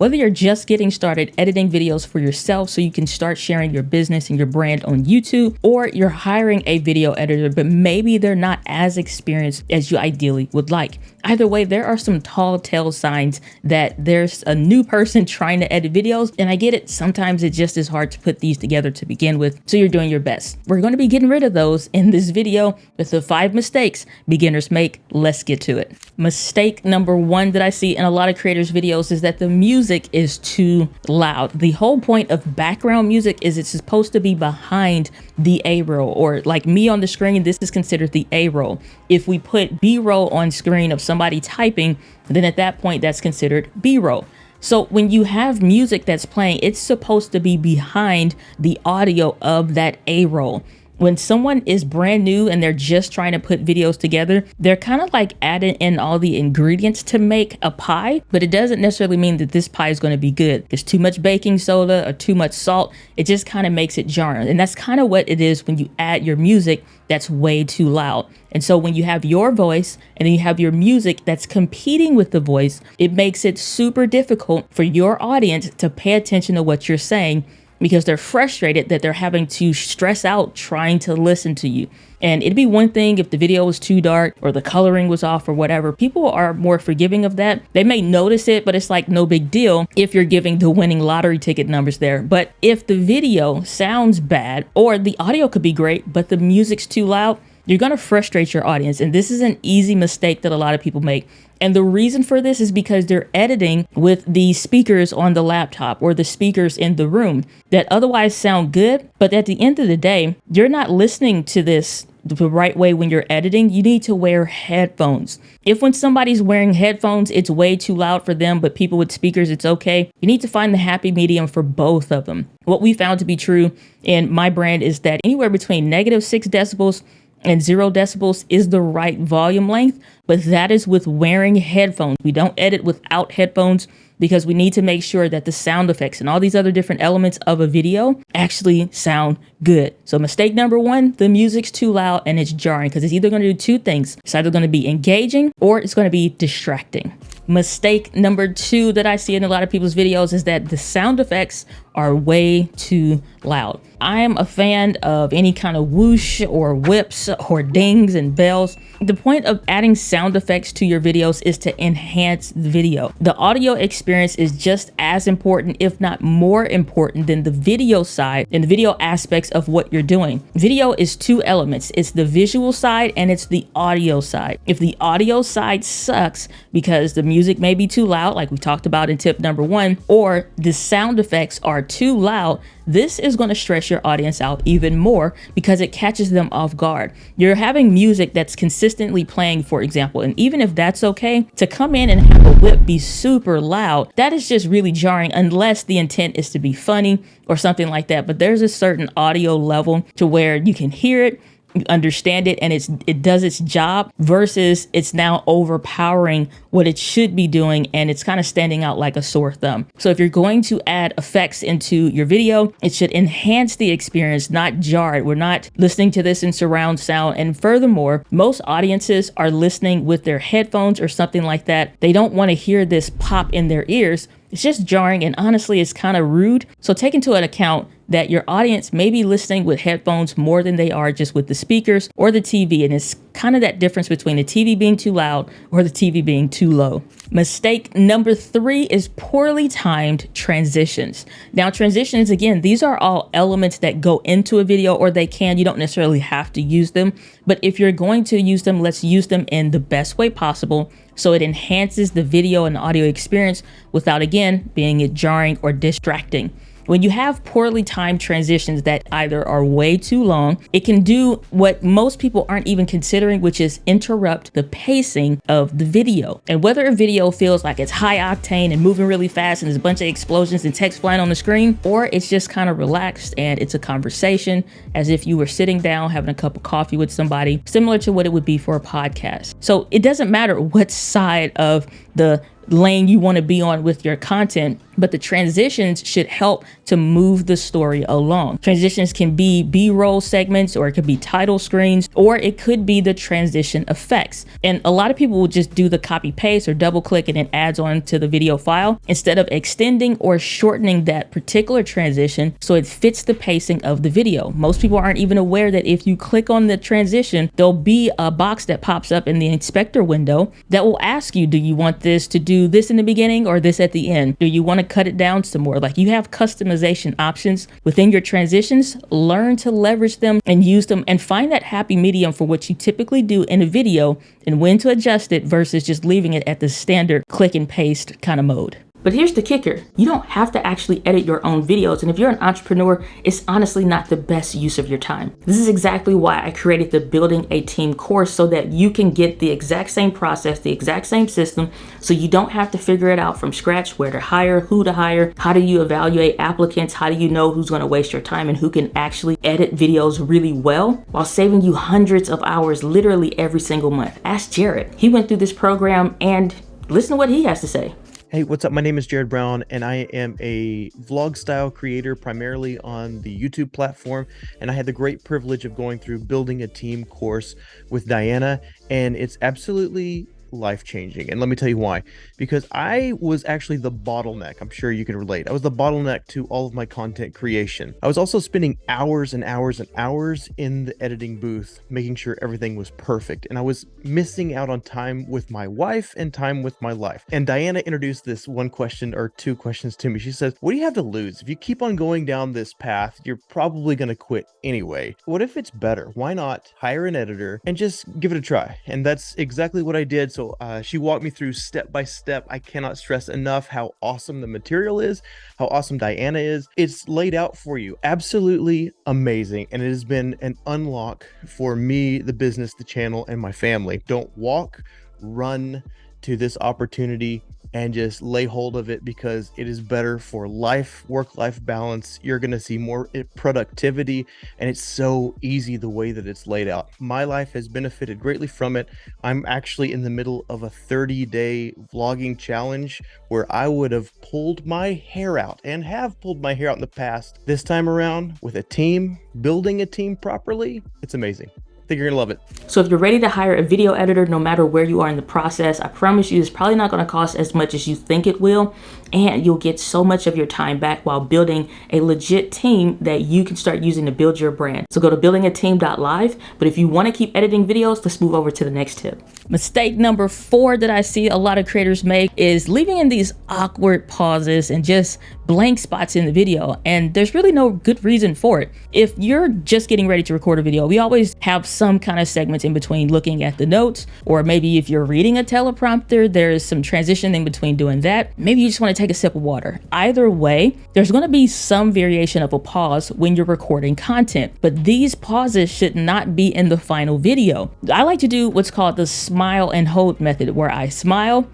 Whether you're just getting started editing videos for yourself so you can start sharing your business and your brand on YouTube, or you're hiring a video editor, but maybe they're not as experienced as you ideally would like. Either way, there are some tall tale signs that there's a new person trying to edit videos. And I get it. Sometimes it just is hard to put these together to begin with. So you're doing your best. We're going to be getting rid of those in this video with the 5 mistakes beginners make. Let's get to it. Mistake number 1 that I see in a lot of creators' videos is that the music is too loud. The whole point of background music is it's supposed to be behind the A roll, or like me on the screen, this is considered the A roll. If we put B roll on screen of somebody typing, then at that point that's considered B roll. So when you have music that's playing, it's supposed to be behind the audio of that A roll. When someone is brand new and they're just trying to put videos together, they're kind of like adding in all the ingredients to make a pie, but it doesn't necessarily mean that this pie is going to be good. There's too much baking soda or too much salt. It just kind of makes it jarring. And that's kind of what it is when you add your music that's way too loud. And so when you have your voice and then you have your music that's competing with the voice, it makes it super difficult for your audience to pay attention to what you're saying, because they're frustrated that they're having to stress out trying to listen to you. And it'd be one thing if the video was too dark or the coloring was off or whatever. People are more forgiving of that. They may notice it, but it's like no big deal if you're giving the winning lottery ticket numbers there. But if the video sounds bad, or the audio could be great, but the music's too loud, you're going to frustrate your audience. And this is an easy mistake that a lot of people make. And the reason for this is because they're editing with the speakers on the laptop or the speakers in the room that otherwise sound good. But at the end of the day, you're not listening to this the right way when you're editing. You need to wear headphones. If when somebody's wearing headphones, it's way too loud for them, but people with speakers, it's okay. You need to find the happy medium for both of them. What we found to be true in my brand is that anywhere between -6 decibels and 0 decibels is the right volume length, but that is with wearing headphones. We don't edit without headphones because we need to make sure that the sound effects and all these other different elements of a video actually sound good. So mistake number 1, the music's too loud and it's jarring, because it's either going to do 2 things. It's either going to be engaging or it's going to be distracting. Mistake number 2 that I see in a lot of people's videos is that the sound effects are way too loud. I am a fan of any kind of whoosh or whips or dings and bells. The point of adding sound effects to your videos is to enhance the video. The audio experience is just as important, if not more important, than the video side and the video aspects of what you're doing. Video is 2 elements. It's the visual side and it's the audio side. If the audio side sucks because the music may be too loud, like we talked about in tip number 1, or the sound effects are too loud, this is going to stress your audience out even more because it catches them off guard. You're having music that's consistently playing, for example, and even if that's okay, to come in and have a whip be super loud, that is just really jarring unless the intent is to be funny or something like that. But there's a certain audio level to where you can hear it, you understand it, and it does its job, versus it's now overpowering what it should be doing and it's kind of standing out like a sore thumb. So if you're going to add effects into your video, it should enhance the experience, not jar it. We're not listening to this in surround sound. And furthermore, most audiences are listening with their headphones or something like that. They don't want to hear this pop in their ears. It's just jarring, and honestly, it's kind of rude. So take into account that your audience may be listening with headphones more than they are just with the speakers or the TV. And it's kind of that difference between the TV being too loud or the TV being too low. Mistake number 3 is poorly timed transitions. Now, transitions, again, these are all elements that go into a video, or you don't necessarily have to use them. But if you're going to use them, let's use them in the best way possible, so it enhances the video and audio experience without, again, being jarring or distracting. When you have poorly timed transitions that either are way too long, it can do what most people aren't even considering, which is interrupt the pacing of the video. And whether a video feels like it's high octane and moving really fast and there's a bunch of explosions and text flying on the screen, or it's just kind of relaxed and it's a conversation as if you were sitting down having a cup of coffee with somebody, similar to what it would be for a podcast. So it doesn't matter what side of the lane you want to be on with your content, but the transitions should help to move the story along. Transitions can be B-roll segments, or it could be title screens, or it could be the transition effects. And a lot of people will just do the copy paste or double click and it adds on to the video file instead of extending or shortening that particular transition so it fits the pacing of the video. Most people aren't even aware that if you click on the transition, there'll be a box that pops up in the inspector window that will ask you, do you want this to do this in the beginning or this at the end? Do you want to cut it down some more? Like, you have customization options within your transitions. Learn to leverage them and use them, and find that happy medium for what you typically do in a video and when to adjust it versus just leaving it at the standard click and paste kind of mode. But here's the kicker. You don't have to actually edit your own videos. And if you're an entrepreneur, it's honestly not the best use of your time. This is exactly why I created the Building a Team course, so that you can get the exact same process, the exact same system, so you don't have to figure it out from scratch, where to hire, who to hire, how do you evaluate applicants, how do you know who's going to waste your time and who can actually edit videos really well while saving you hundreds of hours literally every single month. Ask Jared. He went through this program, and listen to what he has to say. Hey, what's up? My name is Jared Brown, and I am a vlog style creator primarily on the YouTube platform. And I had the great privilege of going through Building a Team course with Diana, and it's absolutely life-changing. And let me tell you why. Because I was actually the bottleneck. I'm sure you can relate. I was the bottleneck to all of my content creation. I was also spending hours and hours and hours in the editing booth, making sure everything was perfect. And I was missing out on time with my wife and time with my life. And Diana introduced this one question or two questions to me. She says, what do you have to lose? If you keep on going down this path, you're probably going to quit anyway. What if it's better? Why not hire an editor and just give it a try? And that's exactly what I did. So she walked me through step by step. I cannot stress enough how awesome the material is, how awesome Diana is. It's laid out for you. Absolutely amazing. And it has been an unlock for me, the business, the channel, and my family. Don't walk, run to this opportunity and just lay hold of it, because it is better for life, work-life balance. You're going to see more productivity, and it's so easy the way that it's laid out. My life has benefited greatly from it. I'm actually in the middle of a 30-day vlogging challenge where I would have pulled my hair out, and have pulled my hair out in the past. This time around, with a team, building a team properly, it's amazing. I think you're gonna love it. So if you're ready to hire a video editor, no matter where you are in the process, I promise you it's probably not going to cost as much as you think it will, and you'll get so much of your time back while building a legit team that you can start using to build your brand. So go to buildingateam.live. But if you want to keep editing videos, let's move over to the next tip. Mistake number 4 that I see a lot of creators make is leaving in these awkward pauses and just blank spots in the video, and there's really no good reason for it. If you're just getting ready to record a video, we always have some kind of segments in between looking at the notes, or maybe if you're reading a teleprompter, there's some transition in between doing that. Maybe you just want to take a sip of water. Either way, there's going to be some variation of a pause when you're recording content, but these pauses should not be in the final video. I like to do what's called the smile and hold method, where I smile,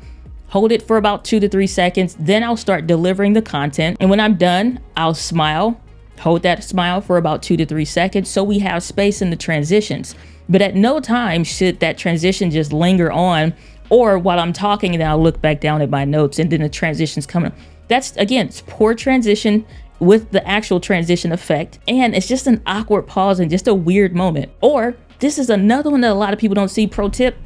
hold it for about 2 to 3 seconds, then I'll start delivering the content. And when I'm done, I'll smile, hold that smile for about 2 to 3 seconds, so we have space in the transitions. But at no time should that transition just linger on, or while I'm talking and then I'll look back down at my notes and then the transition's coming. That's, again, it's poor transition with the actual transition effect, and it's just an awkward pause and just a weird moment. Or this is another one that a lot of people don't see. Pro tip: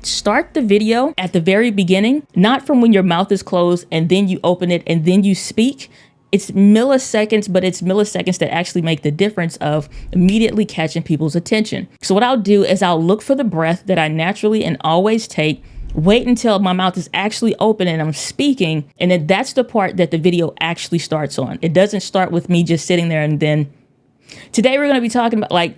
start the video at the very beginning, not from when your mouth is closed and then you open it and then you speak. It's milliseconds, but it's milliseconds that actually make the difference of immediately catching people's attention. So what I'll do is I'll look for the breath that I naturally and always take, wait until my mouth is actually open and I'm speaking, and then that's the part that the video actually starts on. It doesn't start with me just sitting there and then. Today we're going to be talking about, like,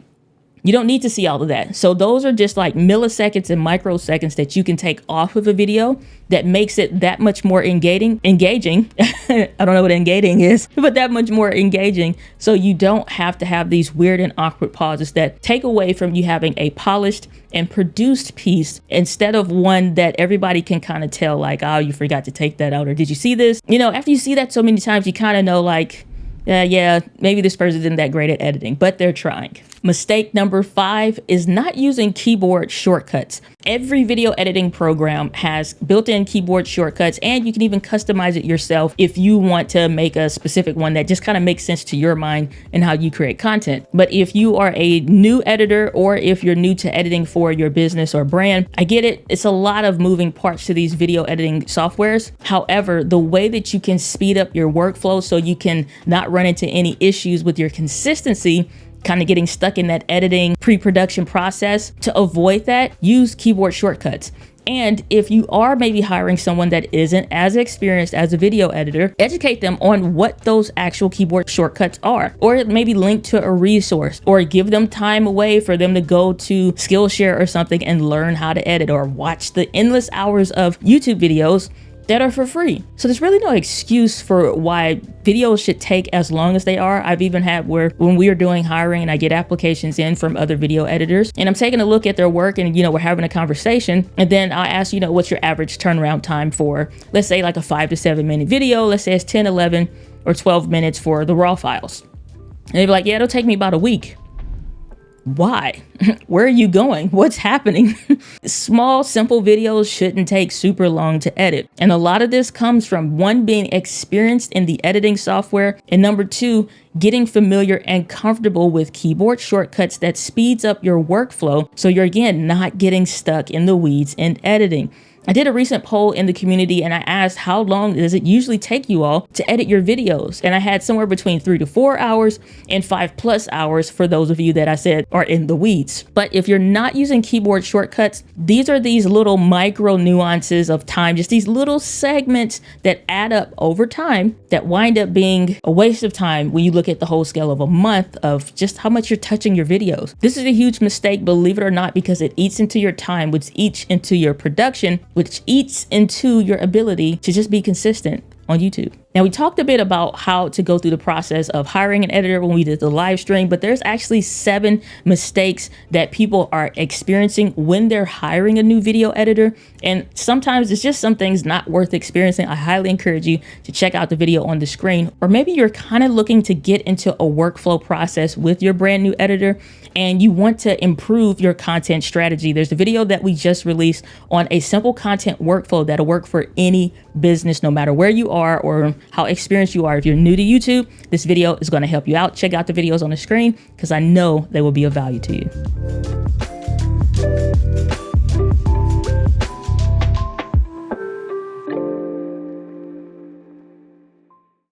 you don't need to see all of that. So those are just like milliseconds and microseconds that you can take off of a video that makes it that much more engaging. I don't know what engaging is, but that much more engaging. So you don't have to have these weird and awkward pauses that take away from you having a polished and produced piece, instead of one that everybody can kind of tell, like, oh, you forgot to take that out, or did you see this? You know, after you see that so many times, you kind of know, like, yeah, maybe this person isn't that great at editing, but they're trying. Mistake number 5 is not using keyboard shortcuts. Every video editing program has built-in keyboard shortcuts, and you can even customize it yourself if you want to make a specific one that just kind of makes sense to your mind and how you create content. But if you are a new editor, or if you're new to editing for your business or brand, I get it. It's a lot of moving parts to these video editing softwares. However, the way that you can speed up your workflow so you can not run into any issues with your consistency, kind of getting stuck in that editing pre-production process, to avoid that, use keyboard shortcuts. And if you are maybe hiring someone that isn't as experienced as a video editor, educate them on what those actual keyboard shortcuts are, or maybe link to a resource, or give them time away for them to go to Skillshare or something and learn how to edit, or watch the endless hours of YouTube videos that are for free. So there's really no excuse for why videos should take as long as they are. I've even had where when we are doing hiring and I get applications in from other video editors and I'm taking a look at their work and, we're having a conversation, and then I ask, what's your average turnaround time for, let's say like a 5 to 7 minute video. Let's say it's 10, 11 or 12 minutes for the raw files. And they'd be like, yeah, it'll take me about a week. Why? Where are you going? What's happening? Small, simple videos shouldn't take super long to edit. And a lot of this comes from, 1, being experienced in the editing software, and number 2, getting familiar and comfortable with keyboard shortcuts that speeds up your workflow, so you're, again, not getting stuck in the weeds in editing. I did a recent poll in the community and I asked, how long does it usually take you all to edit your videos? And I had somewhere between 3 to 4 hours and 5+ hours for those of you that I said are in the weeds. But if you're not using keyboard shortcuts, these are these little micro nuances of time, just these little segments that add up over time that wind up being a waste of time when you look at the whole scale of a month of just how much you're touching your videos. This is a huge mistake, believe it or not, because it eats into your time, which eats into your production, which eats into your ability to just be consistent on YouTube. Now, we talked a bit about how to go through the process of hiring an editor when we did the live stream, but there's actually 7 mistakes that people are experiencing when they're hiring a new video editor. And sometimes it's just some things not worth experiencing. I highly encourage you to check out the video on the screen, or maybe you're kind of looking to get into a workflow process with your brand new editor and you want to improve your content strategy. There's a video that we just released on a simple content workflow that'll work for any business, no matter where you are or how experienced you are. If you're new to YouTube, this video is going to help you out. Check out the videos on the screen because I know they will be of value to you.